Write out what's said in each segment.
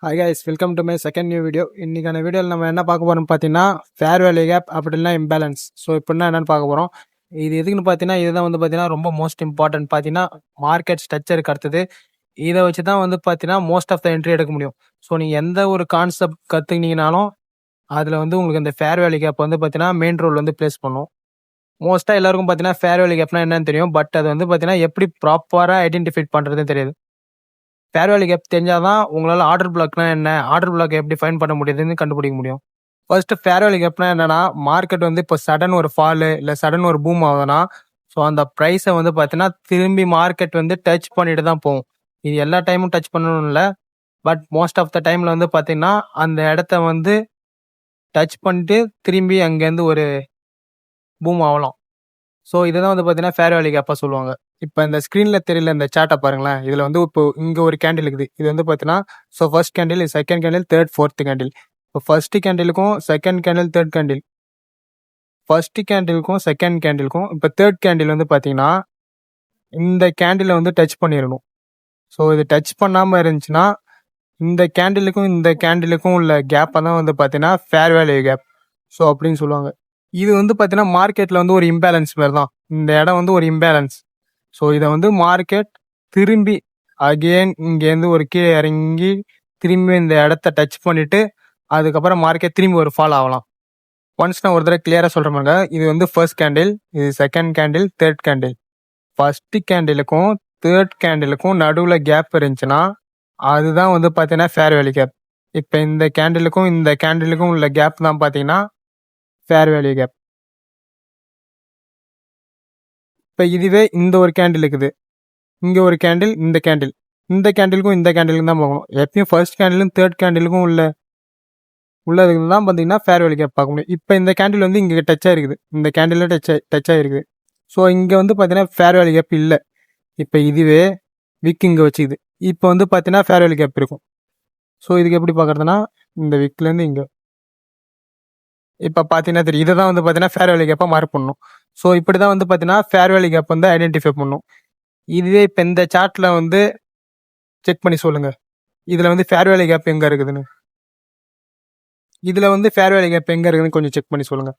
Hi guys, welcome to my second new video. இன்றைக்கான வீடியோவில் நம்ம என்ன பார்க்க போகிறோம்னு பார்த்தீங்கன்னா ஃபேர் வேல்யூ கேப் அப்படின்னா இம்பேலன்ஸ். ஸோ இப்படின்னா என்னென்னு பார்க்க போகிறோம். இது எதுக்குன்னு பார்த்தீங்கன்னா இதுதான் வந்து பார்த்தீங்கன்னா ரொம்ப மோஸ்ட் இம்பார்ட்டன்ட். பார்த்தீங்கன்னா மார்க்கெட் ஸ்ட்ரக்சருக்கு அடுத்தது இதை வச்சு தான் வந்து பார்த்தீங்கன்னா மோஸ்ட் ஆஃப் த என்ட்ரி எடுக்க முடியும். ஸோ நீங்கள் எந்த ஒரு கான்செப்ட் கற்றுக்கினீங்கனாலும் அதில் வந்து உங்களுக்கு இந்த ஃபேர் வேல்யூ கேப் வந்து பார்த்தீங்கன்னா மெயின் ரோல் வந்து ப்ளேஸ் பண்ணும். மோஸ்ட்டாக எல்லாருக்கும் பார்த்தீங்கன்னா ஃபேர் வேல்யூ கேப்னா என்னன்னு தெரியும், பட் அது வந்து பார்த்தீங்கன்னா எப்படி ப்ராப்பராக ஐடென்டிஃபை பண்ணுறதுன்னு தெரியாது. ஃபேர் வேல்யூ கேப் தெரிஞ்சாதான் உங்களால் ஆர்டர் பிளாக்னா என்ன, ஆர்டர் பிளாக் எப்படி ஃபைன் பண்ண முடியுதுன்னு கண்டுபிடிக்க முடியும். ஃபர்ஸ்ட் ஃபேர் வேல்யூ கேப்னா என்னன்னா, மார்க்கெட் வந்து இப்போ சடன் ஒரு ஃபாலு இல்லை சடன் ஒரு பூம் ஆகுதுன்னா, ஸோ அந்த ப்ரைஸை வந்து பார்த்தீங்கன்னா திரும்பி மார்க்கெட் வந்து டச் பண்ணிட்டு தான் போகும். இது எல்லா டைமும் டச் பண்ணணும் இல்லை, பட் மோஸ்ட் ஆஃப் த டைமில் வந்து பார்த்தீங்கன்னா அந்த இடத்த வந்து டச் பண்ணிட்டு திரும்பி அங்கேருந்து ஒரு பூம் ஆகலாம். ஸோ இதுதான் வந்து பார்த்தீங்கன்னா ஃபேர் வேல்யூ கேப்பாக சொல்லுவாங்க. இப்போ இந்த ஸ்க்ரீனில் தெரியல இந்த சார்ட்டை பாருங்களேன். இதில் வந்து இப்போ இங்கே ஒரு கேண்டில் இருக்குது. இது வந்து பார்த்தீங்கன்னா so first candle, second candle, third, fourth candle. இப்போ ஃபர்ஸ்ட் கேண்டிலுக்கும் second candle, third candle, first கேண்டிலுக்கும் செகண்ட் கேண்டிலுக்கும் இப்போ தேர்ட் கேண்டில் வந்து பார்த்தீங்கன்னா இந்த கேண்டிலை வந்து டச் பண்ணிடணும். ஸோ இது டச் பண்ணாமல் இருந்துச்சுன்னா இந்த கேண்டிலுக்கும் இந்த கேண்டிலுக்கும் உள்ள கேப்பை தான் வந்து பார்த்தீங்கன்னா ஃபேர் வேல்யூ கேப் ஸோ அப்படின்னு சொல்லுவாங்க. இது வந்து பார்த்தீங்கன்னா மார்க்கெட்டில் வந்து ஒரு இம்பேலன்ஸ் மாதிரி தான். இந்த இடம் வந்து ஒரு இம்பேலன்ஸ். ஸோ இதை வந்து மார்க்கெட் திரும்பி அகெயின் இங்கேருந்து ஒரு கீழே இறங்கி திரும்பி இந்த இடத்த டச் பண்ணிவிட்டு அதுக்கப்புறம் மார்க்கெட் திரும்பி ஒரு ஃபால் ஆகலாம். ஒன்ஸ் நான் ஒரு தடவை கிளியராக சொல்கிறேன். இது வந்து ஃபர்ஸ்ட் கேண்டில், இது second candle, third candle. First கேண்டிலுக்கும் தேர்ட் கேண்டிலுக்கும் நடுவில் கேப் இருந்துச்சுன்னா அதுதான் வந்து பார்த்தீங்கன்னா ஃபேர் வேல்யூ கேப். இப்போ இந்த கேண்டிலுக்கும் இந்த கேண்டிலுக்கும் உள்ள கேப் தான் பார்த்தீங்கன்னா ஃபேர் வேல்யூ கேப். இப்போ இதுவே இந்த ஒரு கேண்டில் இருக்குது, இங்கே ஒரு கேண்டில், இந்த கேண்டில், இந்த கேண்டிலுக்கும் இந்த கேண்டிலுக்கும் தான் போகணும். எப்பயும் ஃபர்ஸ்ட் கேண்டிலும் தேர்ட் கேண்டிலுக்கும் உள்ளதுக்கு தான் பார்த்தீங்கன்னா ஃபேர் வேல்யூ கேப் பார்க்க முடியும். இப்போ இந்த கேண்டில் வந்து இங்கே டச் ஆகிருக்குது, இந்த கேண்டில் டச் ஆகிருக்குது. ஸோ இங்கே வந்து பார்த்தீங்கன்னா ஃபேர் வேல்யூ கேப் இல்லை. இப்போ இதுவே விக் இங்கே வச்சுக்குது, இப்போ வந்து பார்த்தீங்கன்னா ஃபேர் வேல்யூ கேப் இருக்கும். ஸோ இதுக்கு எப்படி பார்க்குறதுனா இந்த விக்லேருந்து இங்கே இப்போ பார்த்தீங்கன்னா தெரியும். இதை தான் வந்து பார்த்தீங்கன்னா ஃபேர் வேல்யூ கேப்பாக மார்க் பண்ணணும். ஸோ இப்படி தான் வந்து பார்த்தீங்கன்னா ஃபேர் வேல்யூ கேப் வந்து ஐடென்டிஃபை பண்ணணும். இதுவே இப்போ இந்த சார்ட்டில் வந்து செக் பண்ணி சொல்லுங்கள், இதில் வந்து ஃபேர் வேல்யூ கேப் எங்கே இருக்குதுன்னு. இதில் வந்து ஃபேர் வேல்யூ கேப் எங்கே இருக்குதுன்னு கொஞ்சம் செக் பண்ணி சொல்லுங்கள்.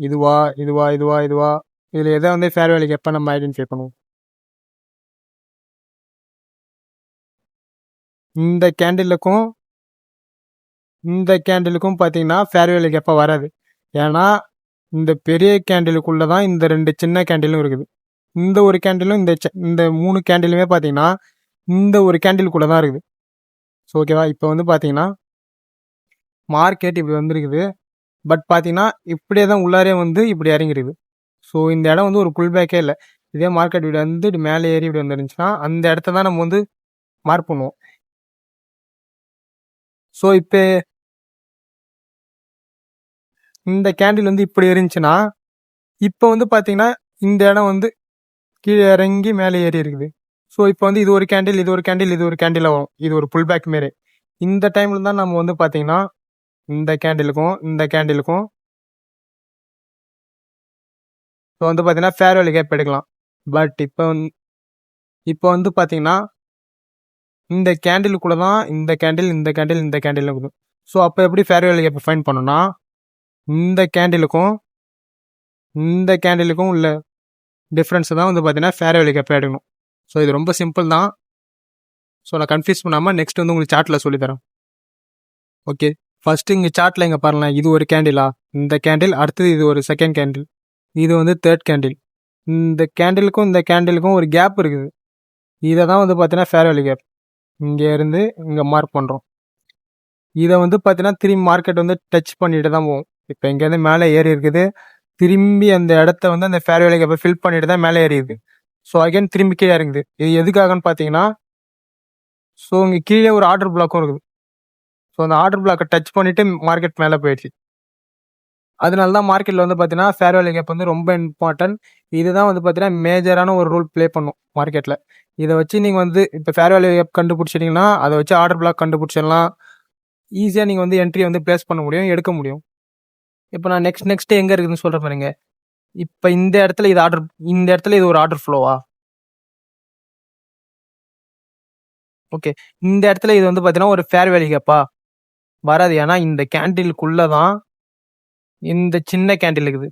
இதுவா இதுவா இதுவா இதுவா இதில் எதை வந்து ஃபேர் வேல்யூ கேப்பை நம்ம ஐடென்டிஃபை பண்ணுவோம். இந்த கேண்டிலுக்கும் இந்த கேண்டிலுக்கும் பார்த்தீங்கன்னா ஃபேர் வேல்யூ கேப்பாக வராது. ஏன்னா இந்த பெரிய கேண்டிலுக்குள்ளே தான் இந்த ரெண்டு சின்ன கேண்டிலும் இருக்குது. இந்த ஒரு கேண்டிலும் இந்த மூணு கேண்டிலுமே பார்த்தீங்கன்னா இந்த ஒரு கேண்டிலுக்குள்ளே தான் இருக்குது. ஸோ ஓகேவா. இப்போ வந்து பார்த்தீங்கன்னா மார்க்கெட் இப்படி வந்துருக்குது, பட் பார்த்தீங்கன்னா இப்படியே தான் உள்ளாரே வந்து இப்படி இறங்கிருக்குது. ஸோ இந்த இடம் வந்து ஒரு புல் பேக்கே இல்லை. இதே மார்க்கெட் இப்படி வந்து இப்படி மேலே ஏறி இப்படி வந்துருந்துச்சுன்னா அந்த இடத்த தான் நம்ம வந்து மார்க் பண்ணுவோம். ஸோ இப்போ இந்த கேண்டில் வந்து இப்படி இருந்துச்சுன்னா இப்போ வந்து பார்த்தீங்கன்னா இந்த இடம் வந்து கீழே இறங்கி மேலே ஏறி இருக்குது. ஸோ இப்போ வந்து இது ஒரு கேண்டில், இது ஒரு கேண்டில், இது ஒரு கேண்டிலாக வரும். இது ஒரு புல் பேக் மாரி. இந்த டைமில் தான் நம்ம வந்து பார்த்தீங்கன்னா இந்த கேண்டிலுக்கும் இந்த கேண்டிலுக்கும் இப்போ வந்து பார்த்தீங்கன்னா ஃபேர் வேல்யூ கேப் எடுக்கலாம். பட் இப்போ வந்து பார்த்தீங்கன்னா இந்த கேண்டிலுக்குள்ளே தான் இந்த கேண்டில், இந்த கேண்டில், இந்த கேண்டில் இருக்குது. ஸோ அப்போ எப்படி ஃபேர் வேல்யூ கேப்பை ஃபைண்ட் பண்ணணும்னா இந்த கேண்டிலுக்கும் இந்த கேண்டிலுக்கும் உள்ள டிஃப்ரென்ஸை தான் வந்து பார்த்தீங்கன்னா ஃபேர் வேல்யூ கேப்பை எடுக்கணும். ஸோ இது ரொம்ப சிம்பிள் தான். ஸோ நான் கன்ஃபியூஸ் பண்ணாமல் நெக்ஸ்ட் வந்து உங்களுக்கு சார்ட்டில் சொல்லித்தரேன். ஓகே, ஃபஸ்ட்டு இங்கே சார்ட்டில் இங்கே பாருங்களேன். இது ஒரு கேண்டிலா, இந்த கேண்டில், அடுத்தது இது ஒரு செகண்ட் கேண்டில், இது வந்து தேர்ட் கேண்டில். இந்த கேண்டிலுக்கும் இந்த கேண்டிலுக்கும் ஒரு கேப் இருக்குது. இதை தான் வந்து பார்த்தீங்கன்னா ஃபேர் வேல்யூ கேப். இங்கே இருந்து இங்கே மார்க் பண்ணுறோம். இதை வந்து பார்த்தீங்கன்னா திரும்பி மார்க்கெட் வந்து டச் பண்ணிட்டு தான் போகும். இப்போ இங்கேருந்து மேலே ஏறி இருக்குது, திரும்பி அந்த இடத்த வந்து அந்த ஃபேர் வேல்யூ கேப்பை ஃபில் பண்ணிட்டு தான் மேலே ஏறி இருக்குது. ஸோ அகைன் திரும்பி கீழே இறங்குது. இது எதுக்காகன்னு பார்த்தீங்கன்னா ஸோ இங்கே கீழே ஒரு ஆர்டர் பிளாக்கும் இருக்குது. ஸோ அந்த ஆர்டர் பிளாக்கை டச் பண்ணிவிட்டு மார்க்கெட் மேலே போயிடுச்சு. அதனால தான் மார்க்கெட்டில் வந்து பார்த்தீங்கன்னா ஃபேர் வேல்யூ கேப் வந்து ரொம்ப இம்பார்ட்டன்ட். இதுதான் வந்து பார்த்தீங்கன்னா மேஜரான ஒரு ரோல் ப்ளே பண்ணும் மார்க்கெட்டில். இதை வச்சு நீங்கள் வந்து இப்போ ஃபேர் வேல்யூ கேப் கண்டுபிடிச்சிட்டிங்கன்னா அதை வச்சு ஆர்டர் பிளாக் கண்டுபிடிச்சிடலாம். ஈஸியாக நீங்கள் வந்து என்ட்ரி வந்து ப்ளேஸ் பண்ண முடியும், எடுக்க முடியும். இப்போ நான் நெக்ஸ்ட் எங்கே இருக்குதுன்னு சொல்கிற பாருங்க. இப்போ இந்த இடத்துல இது ஒரு ஆர்டர் ஃப்ளோவா, ஓகே. இந்த இடத்துல இது வந்து பார்த்தீங்கன்னா ஒரு ஃபேர் வேல்யூ கேப்பா வராது. ஏன்னா இந்த கேண்டிலுக்குள்ள தான் இந்த சின்ன கேண்டில் இருக்குது.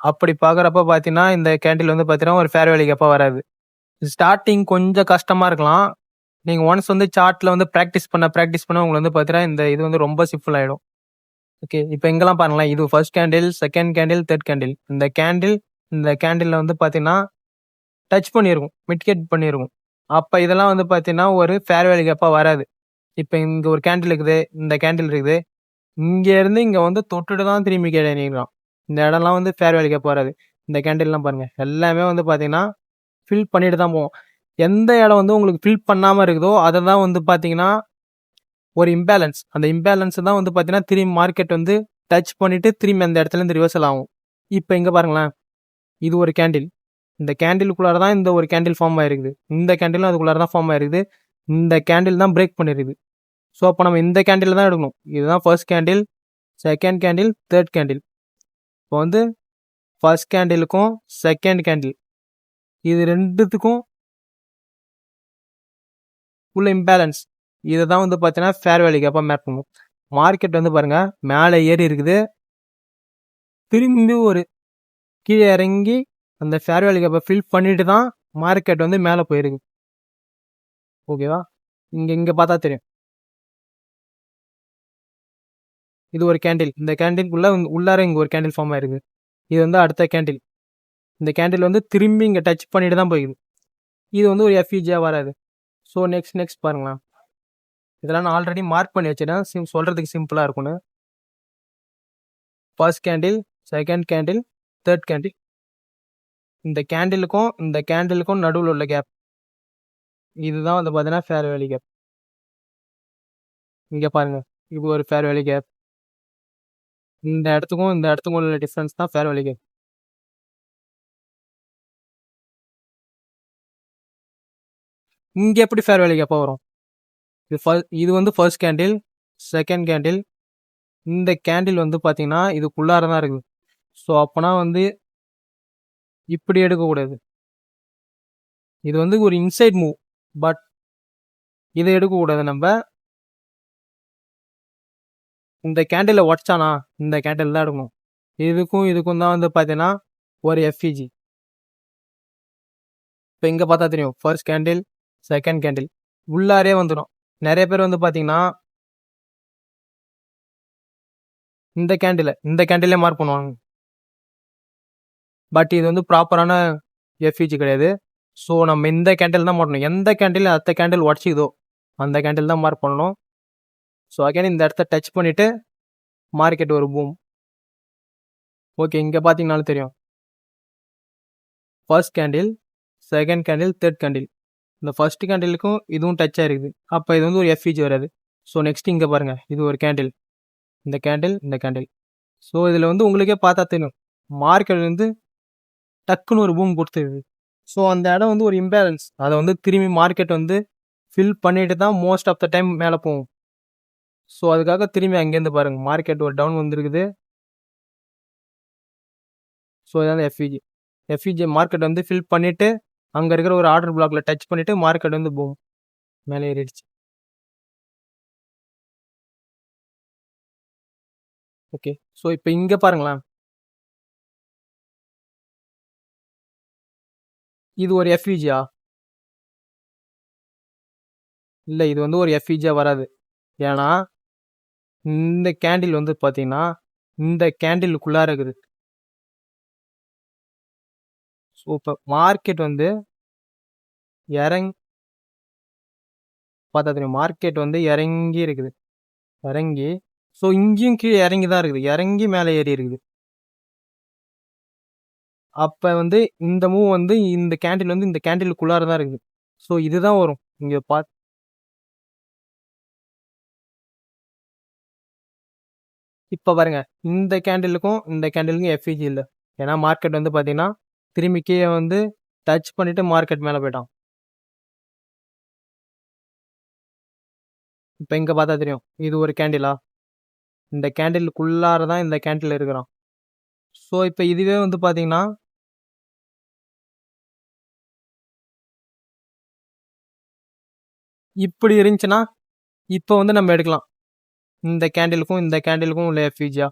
அப்படி பார்க்குறப்ப பார்த்தீங்கன்னா, இந்த கேண்டில் வந்து பார்த்தீங்கன்னா ஒரு ஃபேர் வேல்யூ கேப்பா வராது. ஸ்டார்ட்டிங் கொஞ்சம் கஷ்டமா இருக்கலாம். நீங்க ஒன்ஸ் வந்து சார்ட்ல வந்து பிராக்டிஸ் பண்ண உங்களுக்கு வந்து பார்த்தீங்கன்னா, இந்த இது வந்து ரொம்ப சிம்பிள் ஆயிடும். ஓகே. இப்ப இங்கலாம் பாருங்களேன். இது first candle, second candle, third candle. இந்த கேண்டில்ல வந்து பார்த்தீங்கன்னா, டச் பண்ணியிருக்கும். மிட்கேட் பண்ணியிருக்கும். அப்ப இதெல்லாம் வந்து பார்த்தீங்கன்னா, ஒரு ஃபேர் வேல்யூ கேப்பா வராது. இப்ப இங்க ஒரு கேண்டில் இருக்குது. இந்த கேண்டில் இருக்குது. இங்க இருந்து இங்க வந்து தொட்டுட்டு தான் திரும்பி கீழ இறங்கிருக்கான். இந்த இடம்லாம் வந்து ஃபேர் வேல்யூ கேப் வராது. இந்த கேண்டில்லாம் பாருங்க. எல்லாமே வந்து பார்த்தீங்கன்னா, ஃபில் பண்ணிட்டு தான் போவோம். எந்த இடம் வந்து உங்களுக்கு ஃபில் பண்ணாம இருக்குதோ, அத தான் வந்து பார்த்தீங்கன்னா, ஒரு இம்பேலன்ஸ். அந்த இம்பேலன்ஸ் தான் வந்து பார்த்தீங்கன்னா, திரும்பி மார்க்கெட் வந்து டச் பண்ணிட்டு திரும்பி அந்த இடத்துலருந்து ரிவர்சல் ஆகும். இப்ப இங்க பாருங்களேன். இது ஒரு கேண்டில். இந்த கேண்டிலுக்குள்ளார தான் இந்த ஒரு கேண்டில் ஃபார்ம் ஆயிருக்குது. இந்த கேண்டிலும் அதுக்குள்ளார தான் ஃபார்ம் ஆயிருக்குது. இந்த கேண்டில் தான் பிரேக் பண்ணிருக்குது. ஸோ, அப்ப நம்ம இந்த கேண்டில் தான் எடுக்கணும். இதுதான் first candle, second candle, third candle. இப்போ வந்து ஃபர்ஸ்ட் கேண்டிலுக்கும், செகண்ட் கேண்டில் இது 2த்துக்கும் உள்ள இம்பேலன்ஸ். இத தான் வந்து பார்த்தீங்கன்னா, ஃபேர் வேல்யூ கேப்பா மேப் பண்ணும். மார்க்கெட் வந்து பாருங்க, மேல ஏறி இருக்குது. திரும்பி ஒரு கீழ இறங்கி அந்த ஃபேர் வேல்யூ கேப்ப ஃபில் பண்ணிட்டு தான் மார்க்கெட் வந்து மேல போயிருக்கு. ஓகேவா? இங்க இங்க பார்த்தா தெரியும். இது ஒரு கேண்டில். இந்த கேண்டில்குள்ள உள்ளார இங்க ஒரு கேண்டில் ஃபார்ம் ஆயிருக்கு. இது வந்து அடுத்த கேண்டில். இந்த கேண்டில் வந்து திரும்பி இங்க டச் பண்ணிட்டு தான் போயிருக்கு. இது வந்து ஒரு எஃப்இஜியா வராது. ஸோ நெக்ஸ்ட் பாருங்களேன். இதெல்லாம் நான் ஆல்ரெடி மார்க் பண்ணி வச்சிருக்கேன். சொல்றதுக்கு சிம்பிளா இருக்கும்னு. First candle, second candle, third candle. இந்த கேண்டிலுக்கும் நடுவுல உள்ள கேப். இதுதான் வந்து பார்த்தீங்கன்னா ஃபேர் வேல்யூ கேப். இங்க பாருங்க. இது ஒரு ஃபேர் வேல்யூ கேப். இந்த இடத்துக்கும் உள்ள டிஃபரன்ஸ் தான் ஃபேர் வேல்யூ கேப். இங்க எப்படி ஃபேர் வேல்யூ கேப்பா வரும்? இது வந்து ஃபர்ஸ்ட் கேண்டில், செகண்ட் கேண்டில். இந்த கேண்டில் வந்து பார்த்தீங்கன்னா, இதுக்குள்ளார தான் இருக்குது. ஸோ அப்பனா வந்து இப்படி எடுக்கக்கூடாது. இது வந்து ஒரு இன்சைட் மூவ். பட் இதை எடுக்கக்கூடாது நம்ம. இந்த கேண்டிலை உடச்சானா இந்த கேண்டில் தான் எடுக்கணும். இதுக்கும் தான் வந்து பார்த்தீங்கன்னா ஒரு எஃப்இஜி. இப்போ இங்கே பார்த்தா தெரியும். ஃபர்ஸ்ட் கேண்டில், செகண்ட் கேண்டில் உள்ளாரே வந்துடும். நிறைய பேர் வந்து பார்த்தீங்கன்னா இந்த கேண்டிலே மார்க் பண்ணுவாங்க. பட் இது வந்து ப்ராப்பரான எஃப்இஜி கிடையாது. ஸோ நம்ம இந்த கேண்டில் தான் மாட்டணும். எந்த கேண்டில் அடுத்த கேண்டில் உடச்சிக்குதோ அந்த கேண்டில் தான் மார்க் பண்ணணும். ஸோ அகைன் இந்த இடத்த டச் பண்ணிட்டு மார்க்கெட் ஒரு பூம். ஓகே. இங்கே பார்த்தீங்கன்னாலும் தெரியும். First candle, second candle, third candle. இந்த ஃபர்ஸ்ட் கேண்டிலுக்கும் இதுவும் டச் ஆயிருக்குது. அப்போ இது வந்து ஒரு எஃப்இஜி வராது. ஸோ நெக்ஸ்ட் இங்கே பாருங்க. இது ஒரு கேண்டில். இந்த கேண்டில். ஸோ இதில் வந்து உங்களுக்கே பார்த்தா தெரியும். மார்க்கெட் வந்து டக்குன்னு ஒரு பூம் கொடுத்துருது. ஸோ அந்த இடம் வந்து ஒரு இம்பேலன்ஸ். அதை வந்து திரும்பி மார்க்கெட் வந்து ஃபில் பண்ணிட்டு தான் மோஸ்ட் ஆஃப் த டைம் மேலே போகும். ஸோ அதுக்காக திரும்பி அங்கேருந்து பாருங்க. மார்க்கெட் ஒரு டவுன் வந்துருக்குது. ஸோ இதான் எஃப்இஜி. எஃப்இஜி மார்க்கெட் வந்து ஃபில் பண்ணிட்டு அங்கே இருக்கிற ஒரு ஆர்டர் பிளாக்ல டச் பண்ணிட்டு மார்க்கெட் வந்து பூம் மேலே ஏறிடுச்சு. ஓகே. ஸோ இப்போ இங்கே பாருங்களேன். இது ஒரு எஃப்இஜியா? இல்லை, இது வந்து ஒரு எஃப்இஜியா வராது. ஏன்னா இந்த கேண்டில் வந்து பார்த்தீங்கன்னா இந்த கேண்டிலுக்குள்ளார இருக்குது. ஸோ இப்போ மார்க்கெட் வந்து இறங்கி பார்த்தா தெரியும். மார்க்கெட் வந்து இறங்கி இருக்குது. இறங்கி ஸோ இங்கேயும் கீழே இறங்கி தான் இருக்குது. இறங்கி மேலே ஏறி இருக்குது. அப்போ வந்து இந்த மூவ் வந்து இந்த கேண்டில் வந்து இந்த கேண்டிலுக்குள்ளார தான் இருக்குது. ஸோ இதுதான் வரும். இங்கே இப்போ பாருங்க. இந்த கேண்டிலுக்கும் எஃப்இஜி இல்லை. ஏன்னா மார்க்கெட் வந்து பார்த்தீங்கன்னா திரும்பி கீழே வந்து டச் பண்ணிட்டு மார்க்கெட் மேலே போயிட்டான். இப்போ இங்கே பார்த்தா தெரியும். இது ஒரு கேண்டிலா? இந்த கேண்டிலுக்குள்ளார தான் இந்த கேண்டில் இருக்கிறான். ஸோ இப்போ இதுவே வந்து பார்த்தீங்கன்னா இப்படி இருந்துச்சுன்னா இப்போ வந்து நம்ம எடுக்கலாம் இந்த கேண்டிலுக்கும் உள்ள எஃப்இஜியா.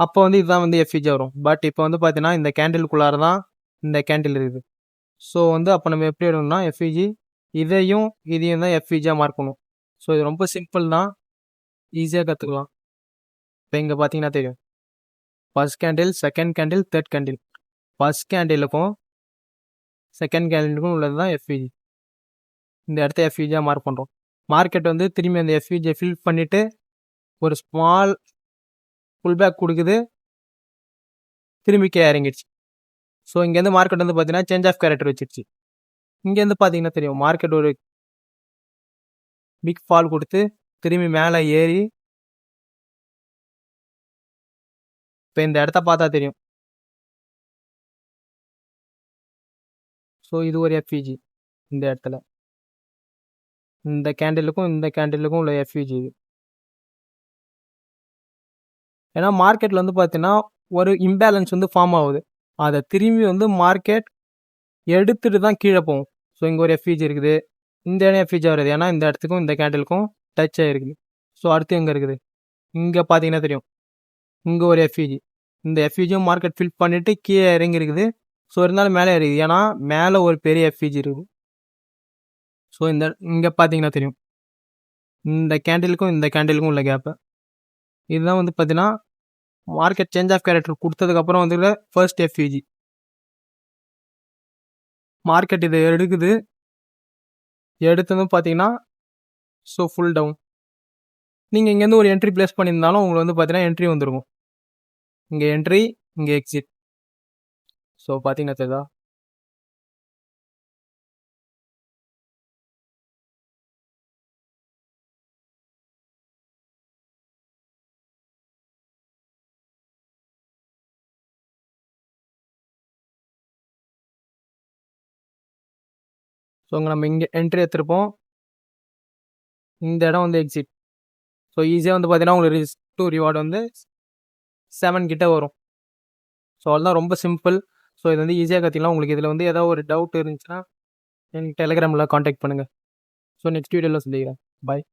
அப்போ வந்து இதுதான் வந்து எஃப்இஜியா வரும். பட் இப்போ வந்து பார்த்தீங்கன்னா இந்த கேண்டிலுக்குள்ளார தான் இந்த கேண்டில் இருக்குது. ஸோ வந்து அப்போ நம்ம எப்படி எடுக்கணும்னா எஃப்இஜி இதையும் தான் எஃப்இஜியாக மார்க் பண்ணும். ஸோ இது ரொம்ப சிம்பிள் தான், ஈஸியாக கற்றுக்கலாம். இப்போ இங்கே பார்த்தீங்கன்னா தெரியும், first candle, second candle, third candle. First கேண்டிலுக்கும் செகண்ட் கேண்டிலுக்கும் உள்ளது தான் எஃப்இஜி. இந்த இடத்த எஃப்இஜியாக மார்க் பண்ணுறோம். மார்க்கெட் வந்து திரும்பி அந்த எஃப்இஜியை ஃபில் பண்ணிவிட்டு ஒரு ஸ்மால் புல் பேக் கொடுக்குது, திரும்பி இறங்கிடுச்சு. ஸோ இங்கேருந்து மார்க்கெட் வந்து பார்த்தீங்கன்னா சேஞ்ச் ஆஃப் கேரக்டர் வச்சிருச்சு. இங்கேருந்து பார்த்தீங்கன்னா தெரியும், மார்க்கெட் ஒரு பிக் ஃபால் கொடுத்து திரும்பி மேலே ஏறி இப்போ இந்த இடத்த பார்த்தா தெரியும். ஸோ இது ஒரு எஃப்இஜி. இந்த இடத்துல இந்த கேண்டிலுக்கும் உள்ள எஃப்இஜி இது. ஏன்னா மார்க்கெட்டில் வந்து பார்த்தீங்கன்னா ஒரு இம்பேலன்ஸ் வந்து ஃபார்ம் ஆகுது. அதை திரும்பி வந்து மார்க்கெட் எடுத்துட்டு தான் கீழே போகும். ஸோ இங்கே ஒரு எஃப்இஜி இருக்குது, இந்த இடம் எஃப்இஜி வருது. ஏன்னா இந்த இடத்துக்கும் இந்த கேண்டிலுக்கும் டச் ஆகிருக்குது. ஸோ அடுத்து எங்கே இருக்குது, இங்கே பார்த்தீங்கன்னா தெரியும், இங்கே ஒரு எஃப்இஜி. இந்த எஃப்இஜியும் மார்க்கெட் ஃபில் பண்ணிவிட்டு கீழே இறங்கி இருக்குது. ஸோ இருந்தாலும் மேலே இருக்குது, ஏன்னா மேலே ஒரு பெரிய எஃப்இஜி இருக்குது. ஸோ இங்கே பார்த்தீங்கன்னா தெரியும், இந்த கேண்டிலுக்கும் உள்ள கேப்பு. இதுதான் வந்து பார்த்தீங்கன்னா மார்க்கெட் சேஞ்ச் ஆஃப் கேரக்டர் கொடுத்ததுக்கப்புறம் வந்து ஃபர்ஸ்ட் எஃப்இஜி. மார்க்கெட் இதை எடுத்ததும் பார்த்தீங்கன்னா ஸோ ஃபுல் டவுன். நீங்கள் இங்கேருந்து ஒரு என்ட்ரி பிளேஸ் பண்ணியிருந்தாலும் உங்களுக்கு வந்து பார்த்தீங்கன்னா என்ட்ரி வந்துருக்கும். இங்கே என்ட்ரி, இங்கே எக்ஸிட். ஸோ பார்த்தீங்கன்னா தெரியுதா, ஸோ நம்ம இங்கே என்ட்ரி எடுத்துருப்போம், இந்த இடம் வந்து எக்ஸிட். ஸோ ஈஸியாக வந்து பார்த்தீங்கன்னா உங்களுக்கு ரிஸ்க் டு ரிவார்டு வந்து 7 கிட்ட வரும். ஸோ அதெல்லாம் ரொம்ப சிம்பிள். ஸோ இது வந்து ஈஸியாக கற்றுக்கலாம். உங்களுக்கு இதில் வந்து ஏதாவது ஒரு டவுட் இருந்துச்சுன்னா எனக்கு டெலிகிராமில் காண்டாக்ட் பண்ணுங்கள். ஸோ நெக்ஸ்ட் வீடியோவில் சொல்லிக்கிறேன். பாய்.